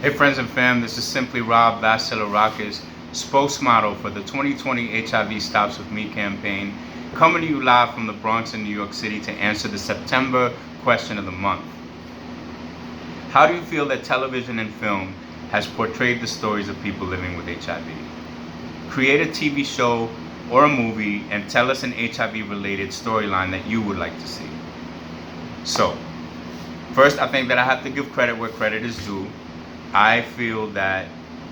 Hey friends and fam, this is Simply Rob Vasilarakis, spokesmodel for the 2020 HIV Stops With Me campaign, coming to you live from the Bronx in New York City to answer the September question of the month. How do you feel that television and film has portrayed the stories of people living with HIV? Create a TV show or a movie and tell us an HIV-related storyline that you would like to see. So, first, I think that I have to give credit where credit is due. I feel that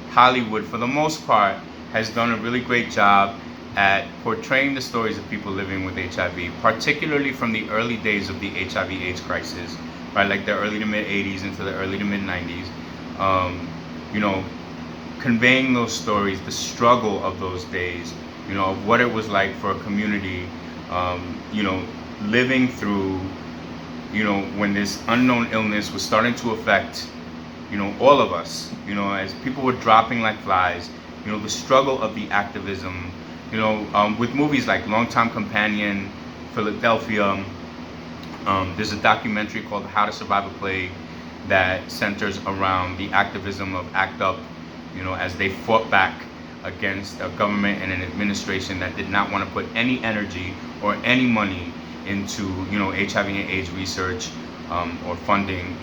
Hollywood, for the most part, has done a really great job at portraying the stories of people living with HIV, particularly from the early days of the HIV/AIDS crisis, right? Like the early to mid 80s into the early to mid 90s. Conveying those stories, the struggle of those days, of what it was like for a community, living through, when this unknown illness was starting to affect all of us, as people were dropping like flies, the struggle of the activism, with movies like Longtime Companion, Philadelphia. There's a documentary called How to Survive a Plague that centers around the activism of ACT UP, as they fought back against a government and an administration that did not want to put any energy or any money into, HIV and AIDS research or funding,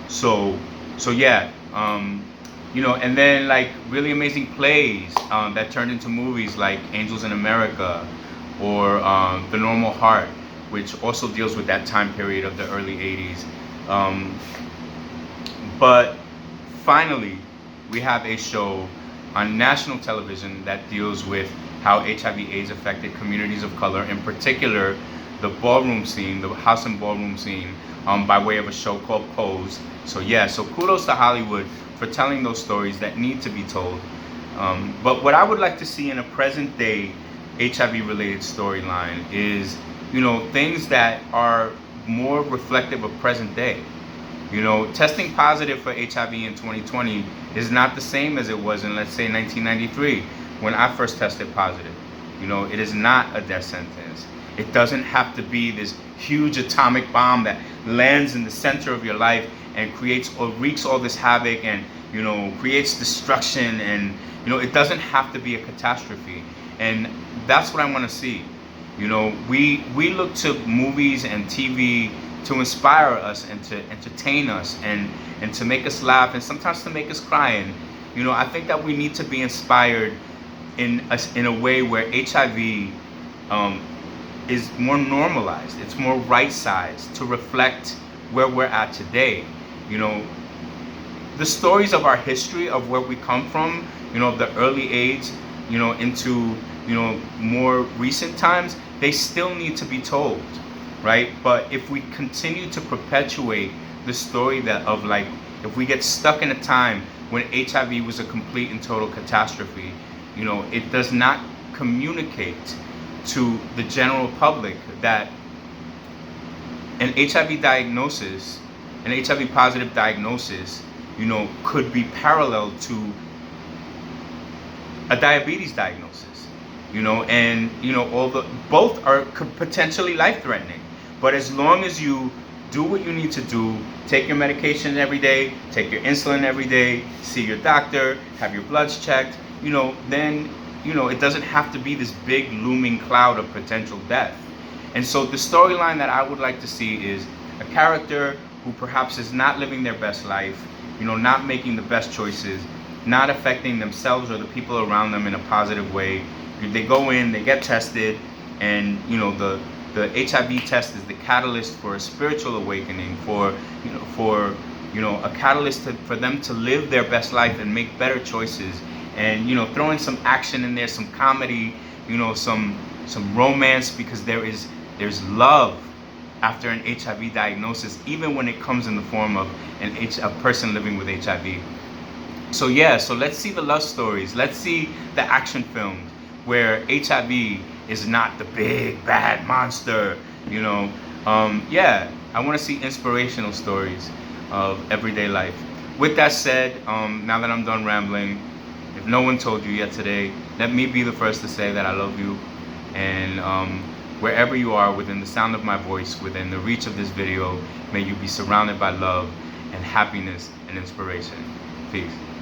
So yeah, and then like really amazing plays that turned into movies like Angels in America or The Normal Heart, which also deals with that time period of the early 80s. But finally, we have a show on national television that deals with how HIV/AIDS affected communities of color, in particular the ballroom scene, the house and ballroom scene, by way of a show called Pose. So yeah, so kudos to Hollywood for telling those stories that need to be told. But what I would like to see in a present day HIV-related storyline is, things that are more reflective of present day. Testing positive for HIV in 2020 is not the same as it was in, let's say, 1993 when I first tested positive. It is not a death sentence. It doesn't have to be this huge atomic bomb that lands in the center of your life and creates or wreaks all this havoc and, creates destruction. And, it doesn't have to be a catastrophe. And that's what I want to see. We look to movies and TV to inspire us and to entertain us and to make us laugh and sometimes to make us cry. And, I think that we need to be inspired in a way where HIV is more normalized. It's more right-sized to reflect where we're at today. The stories of our history, of where we come from, the early AIDS, into, more recent times, they still need to be told, right? But if we continue to perpetuate the story if we get stuck in a time when HIV was a complete and total catastrophe, it does not communicate to the general public that an HIV diagnosis, an HIV positive diagnosis, could be parallel to a diabetes diagnosis, and both are potentially life-threatening. But as long as you do what you need to do, take your medication every day, take your insulin every day, see your doctor, have your bloods checked, then it doesn't have to be this big looming cloud of potential death. And so the storyline that I would like to see is a character who perhaps is not living their best life, not making the best choices, not affecting themselves or the people around them in a positive way. They go in, they get tested, and the HIV test is the catalyst for a spiritual awakening, for a catalyst for them to live their best life and make better choices. And throwing some action in there, some comedy, some romance, because there's love after an HIV diagnosis, even when it comes in the form of a person living with HIV. So yeah, so let's see the love stories. Let's see the action films where HIV is not the big bad monster. Yeah, I want to see inspirational stories of everyday life. With that said, now that I'm done rambling, if no one told you yet today, let me be the first to say that I love you. And wherever you are, within the sound of my voice, within the reach of this video, may you be surrounded by love and happiness and inspiration. Peace.